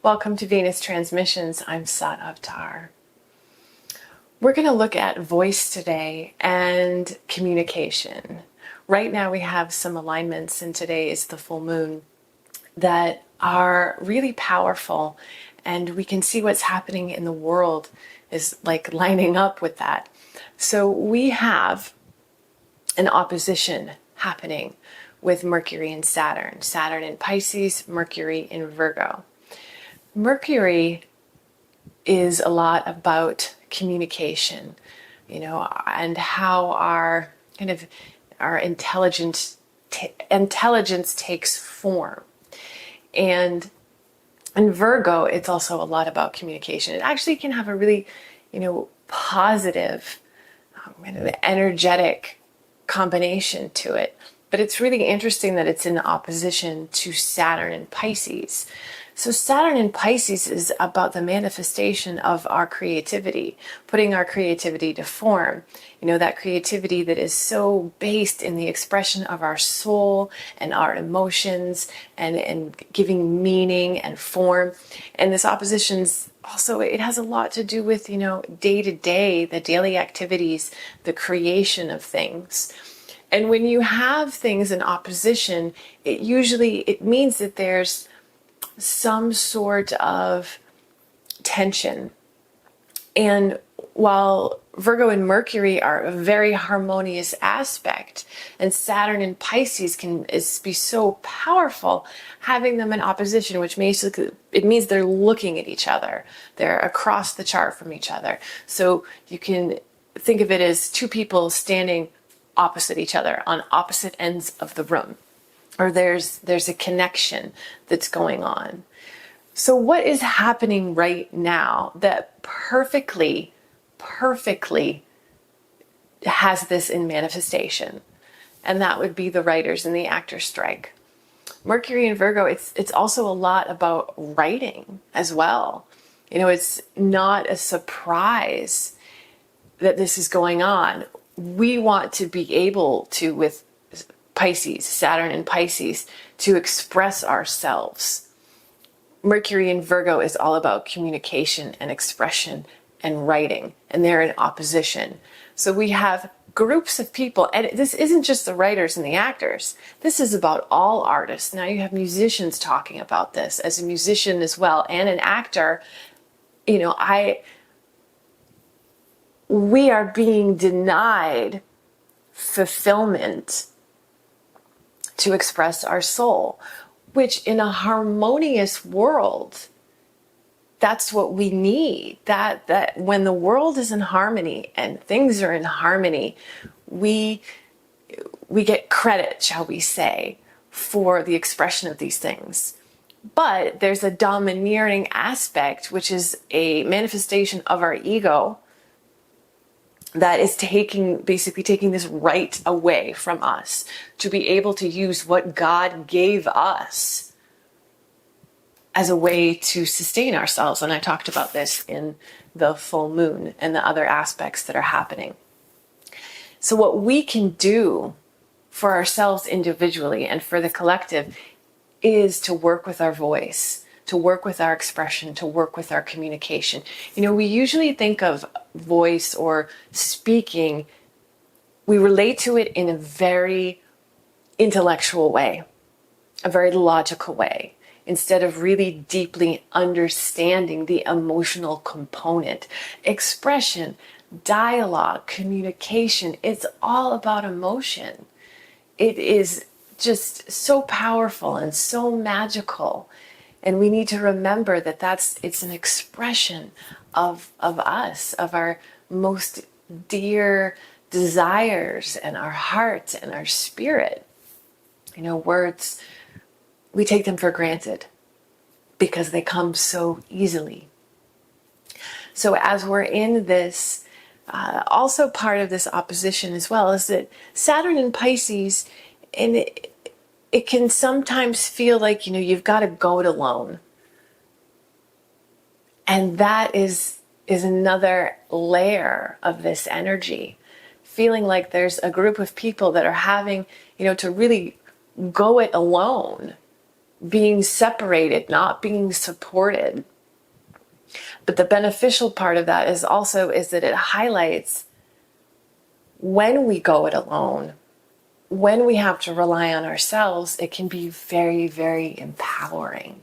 Welcome to Venus Transmissions. I'm Sat Avtar. We're going to look at voice today and communication. Right now we have some alignments, and today is the full moon, that are really powerful, and we can see what's happening in the world is like lining up with that. So we have an opposition happening with Mercury and Saturn. Saturn in Pisces, Mercury in Virgo. Mercury is a lot about communication, and how our intelligence takes form. And in Virgo, it's also a lot about communication. It actually can have a really, positive, energetic combination to it. But it's really interesting that it's in opposition to Saturn in Pisces. So Saturn in Pisces is about the manifestation of our creativity, putting our creativity to form. That creativity that is so based in the expression of our soul and our emotions and giving meaning and form. And this opposition's also, it has a lot to do with, day to day, the daily activities, the creation of things. And when you have things in opposition, it means that there's some sort of tension. And while Virgo and Mercury are a very harmonious aspect, and Saturn and Pisces can be so powerful, having them in opposition, which basically it means they're looking at each other. They're across the chart from each other. So you can think of it as two people standing opposite each other on opposite ends of the room. Or there's a connection that's going on. So what is happening right now that perfectly has this in manifestation? And that would be the writers and the actors strike. Mercury in Virgo, it's also a lot about writing as well. It's not a surprise that this is going on. We want to be able to, with Pisces, Saturn and Pisces, to express ourselves. Mercury in Virgo is all about communication and expression and writing, and they're in opposition. So we have groups of people, and this isn't just the writers and the actors. This is about all artists. Now you have musicians talking about this. As a musician as well, and an actor, we are being denied fulfillment to express our soul, which in a harmonious world, that's what we need. That when the world is in harmony and things are in harmony, we get credit, shall we say, for the expression of these things. But there's a domineering aspect, which is a manifestation of our ego, that is basically taking this right away from us to be able to use what God gave us as a way to sustain ourselves. And I talked about this in the full moon and the other aspects that are happening. So what we can do for ourselves individually and for the collective is to work with our voice, to work with our expression, to work with our communication. We usually think of voice or speaking, we relate to it in a very intellectual way, a very logical way, instead of really deeply understanding the emotional component. Expression, dialogue, communication, it's all about emotion. It is just so powerful and so magical. And we need to remember that it's an expression of us, of our most dear desires and our heart and our spirit. Words, we take them for granted because they come so easily. So as we're in this, also part of this opposition as well is that Saturn in Pisces, and it can sometimes feel like, you've got to go it alone. And that is another layer of this energy. Feeling like there's a group of people that are having, to really go it alone being separated, not being supported. But the beneficial part of that is that it highlights when we go it alone, when we have to rely on ourselves, it can be very, very empowering.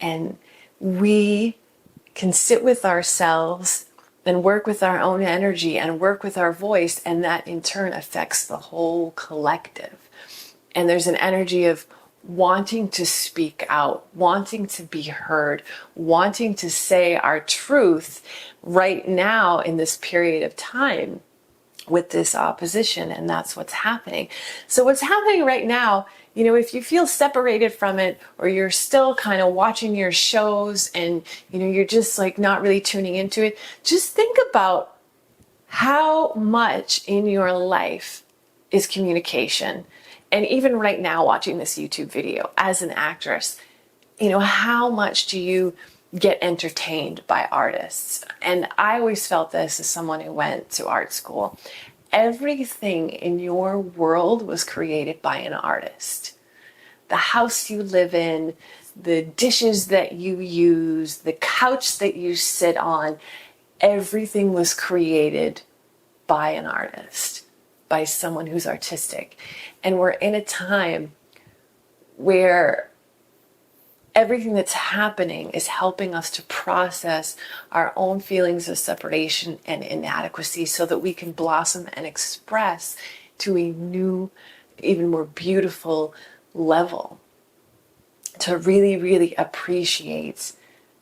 And we can sit with ourselves and work with our own energy and work with our voice, and that in turn affects the whole collective. And there's an energy of wanting to speak out, wanting to be heard, wanting to say our truth right now in this period of time with this opposition. And that's what's happening. So what's happening right now, if you feel separated from it, or you're still kind of watching your shows and, you're just like not really tuning into it, just think about how much in your life is communication. And even right now, watching this YouTube video as an actress, how much do you get entertained by artists? And I always felt this as someone who went to art school. Everything in your world was created by an artist. The house you live in, the dishes that you use, the couch that you sit on, everything was created by an artist, by someone who's artistic. And we're in a time where everything that's happening is helping us to process our own feelings of separation and inadequacy so that we can blossom and express to a new, even more beautiful level, to really, really appreciate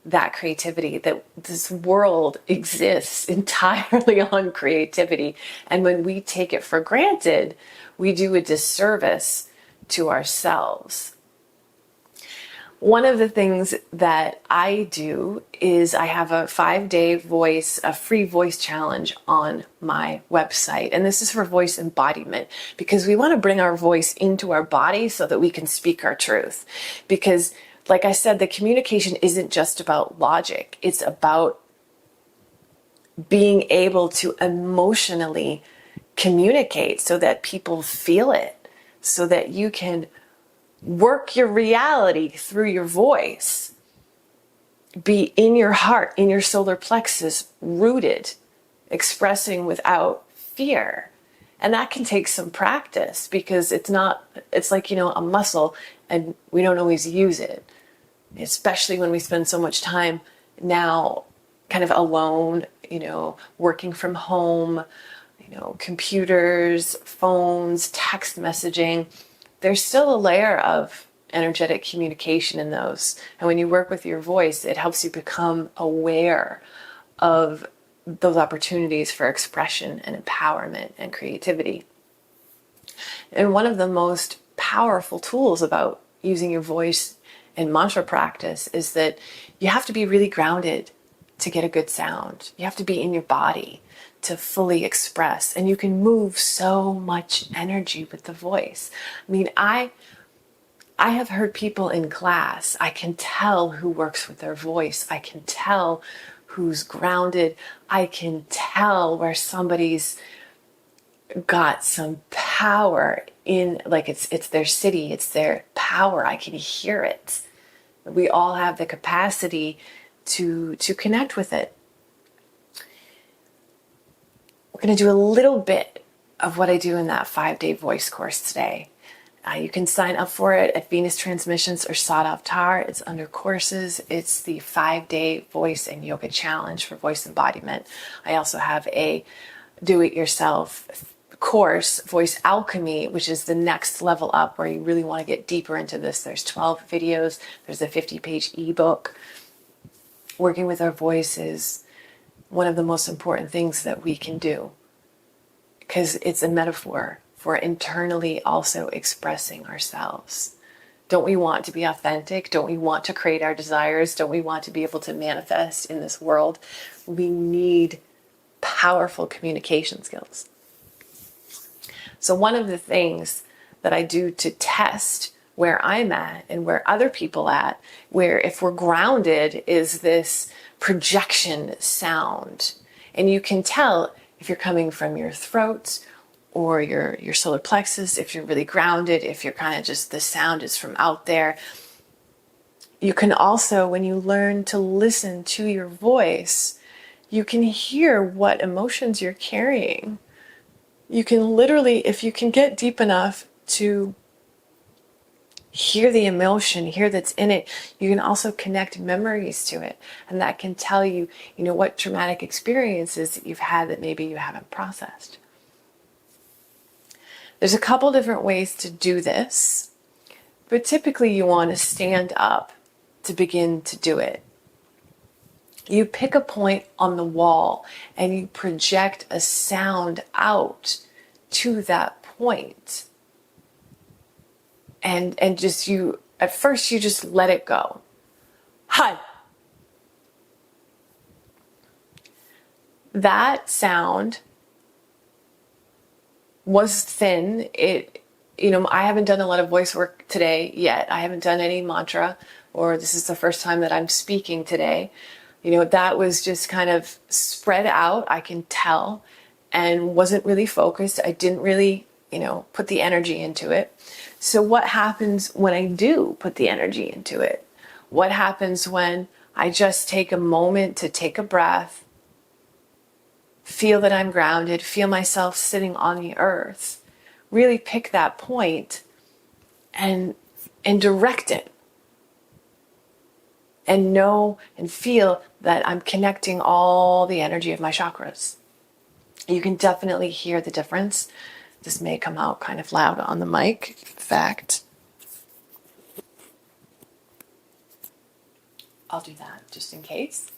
that creativity, that this world exists entirely on creativity. And when we take it for granted, we do a disservice to ourselves. One of the things that I do is I have a 5-day a free voice challenge on my website. And this is for voice embodiment, because we want to bring our voice into our body so that we can speak our truth. Because like I said, the communication isn't just about logic. It's about being able to emotionally communicate so that people feel it, so that you can work your reality through your voice. Be in your heart, in your solar plexus, rooted, expressing without fear. And that can take some practice, because it's like, a muscle, and we don't always use it, especially when we spend so much time now kind of alone, working from home, computers, phones, text messaging. There's still a layer of energetic communication in those. And when you work with your voice, it helps you become aware of those opportunities for expression and empowerment and creativity. And one of the most powerful tools about using your voice in mantra practice is that you have to be really grounded to get a good sound. You have to be in your body to fully express, and you can move so much energy with the voice. I mean, I have heard people in class, I can tell who works with their voice. I can tell who's grounded. I can tell where somebody's got some power in, like it's their city, it's their power. I can hear it. We all have the capacity to connect with it. We're going to do a little bit of what I do in that 5-day voice course today. You can sign up for it at Venus Transmissions or Sadavtar. It's under courses. It's the 5-day voice and yoga challenge for voice embodiment. I also have a do-it-yourself course, Voice Alchemy, which is the next level up where you really want to get deeper into this. There's 12 videos. There's a 50-page ebook. Working with our voice is one of the most important things that we can do, because it's a metaphor for internally also expressing ourselves. Don't we want to be authentic? Don't we want to create our desires? Don't we want to be able to manifest in this world? We need powerful communication skills. So one of the things that I do to test where I'm at and where other people at, where if we're grounded, is this projection sound. And you can tell if you're coming from your throat or your solar plexus, if you're really grounded, if you're kind of just, the sound is from out there. You can also, when you learn to listen to your voice, you can hear what emotions you're carrying. You can literally, if you can get deep enough to hear the emotion, hear that's in it, you can also connect memories to it. And that can tell you, what traumatic experiences that you've had that maybe you haven't processed. There's a couple different ways to do this, but typically you want to stand up to begin to do it. You pick a point on the wall and you project a sound out to that point. And just at first you just let it go. Hi. That sound was thin. I haven't done a lot of voice work today yet. I haven't done any mantra, or this is the first time that I'm speaking today. That was just kind of spread out, I can tell, and wasn't really focused. I didn't really, put the energy into it. So what happens when I do put the energy into it? What happens when I just take a moment to take a breath, feel that I'm grounded, feel myself sitting on the earth, really pick that point and direct it, and know and feel that I'm connecting all the energy of my chakras. You can definitely hear the difference. This may come out kind of loud on the mic. In fact, I'll do that just in case.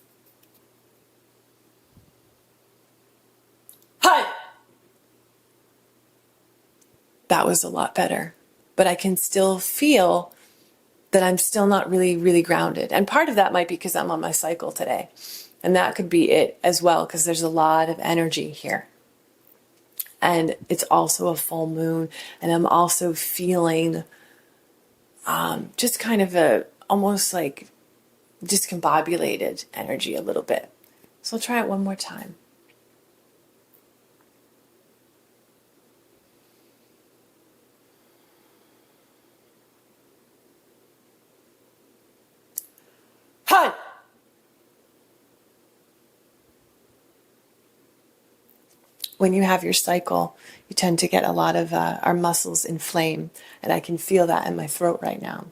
Hi! That was a lot better. But I can still feel that I'm still not really, really grounded. And part of that might be because I'm on my cycle today. And that could be it as well, because there's a lot of energy here. And it's also a full moon. And I'm also feeling just kind of almost like discombobulated energy a little bit. So I'll try it one more time. Hi! When you have your cycle, you tend to get a lot of our muscles inflamed, and I can feel that in my throat right now.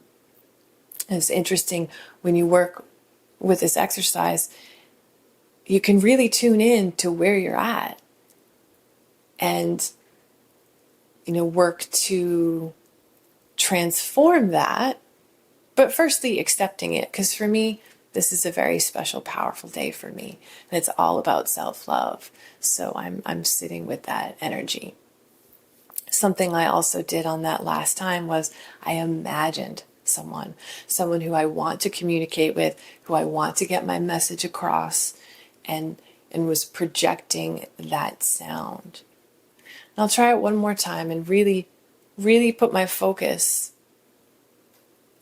And it's interesting, when you work with this exercise, you can really tune in to where you're at and, work to transform that. But firstly, accepting it, because for me, this is a very special, powerful day for me. And it's all about self-love. So I'm sitting with that energy. Something I also did on that last time was I imagined someone who I want to communicate with, who I want to get my message across, and was projecting that sound. And I'll try it one more time and really, really put my focus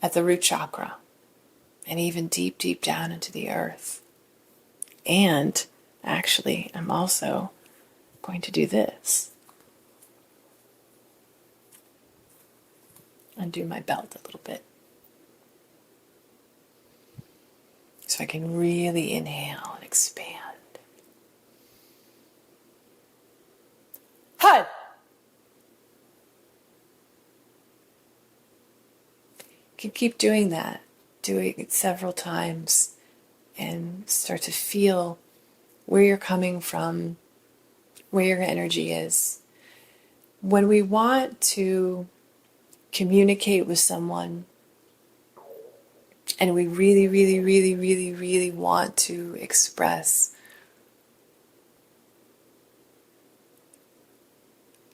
at the root chakra and even deep, deep down into the earth. And actually, I'm also going to do this. Undo my belt a little bit, so I can really inhale and expand. Hi! You can keep doing that, doing it several times, and start to feel where you're coming from, where your energy is. When we want to communicate with someone, and we really, really, really, really, really want to express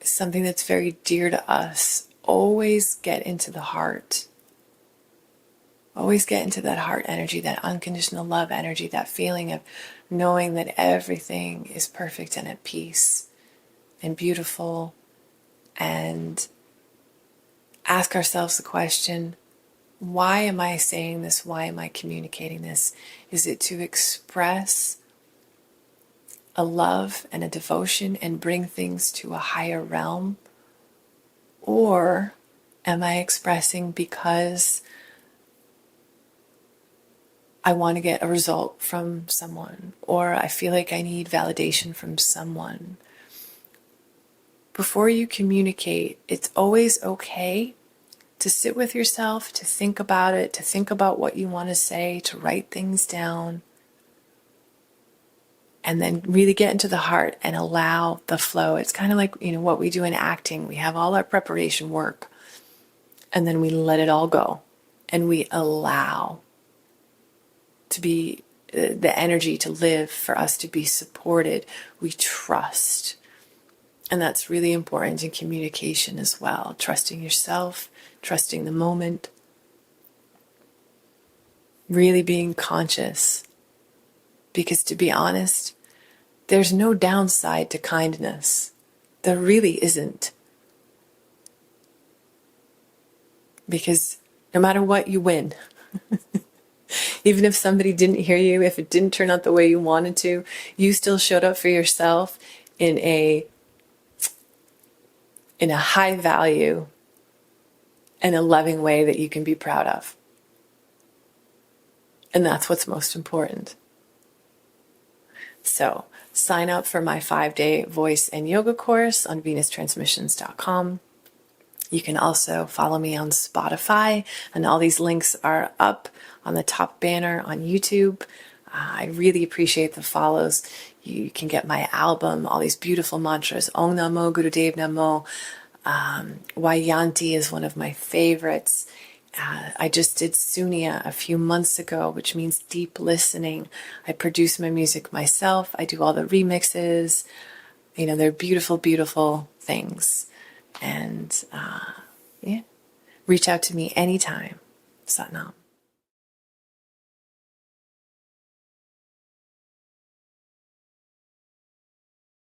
something that's very dear to us, always get into the heart. Always get into that heart energy, that unconditional love energy, that feeling of knowing that everything is perfect and at peace and beautiful. And ask ourselves the question, why am I saying this? Why am I communicating this? Is it to express a love and a devotion and bring things to a higher realm? Or am I expressing because I want to get a result from someone, or I feel like I need validation from someone. Before you communicate, it's always okay to sit with yourself, to think about it, to think about what you want to say, to write things down, and then really get into the heart and allow the flow. It's kind of like, what we do in acting. We have all our preparation work, and then we let it all go, and we allow to be the energy to live, for us to be supported. We trust. And that's really important in communication as well. Trusting yourself, trusting the moment, really being conscious. Because to be honest, there's no downside to kindness. There really isn't. Because no matter what, you win. Even if somebody didn't hear you, if it didn't turn out the way you wanted to, you still showed up for yourself in a high value and a loving way that you can be proud of. And that's what's most important. So sign up for my 5-day voice and yoga course on venustransmissions.com. You can also follow me on Spotify, and all these links are up on the top banner on YouTube. I really appreciate the follows. You can get my album, all these beautiful mantras. Om Namo Gurudev Namo. Vayanti is one of my favorites. I just did Sunya a few months ago, which means deep listening. I produce my music myself. I do all the remixes. They're beautiful, beautiful things. And reach out to me anytime. Satnam.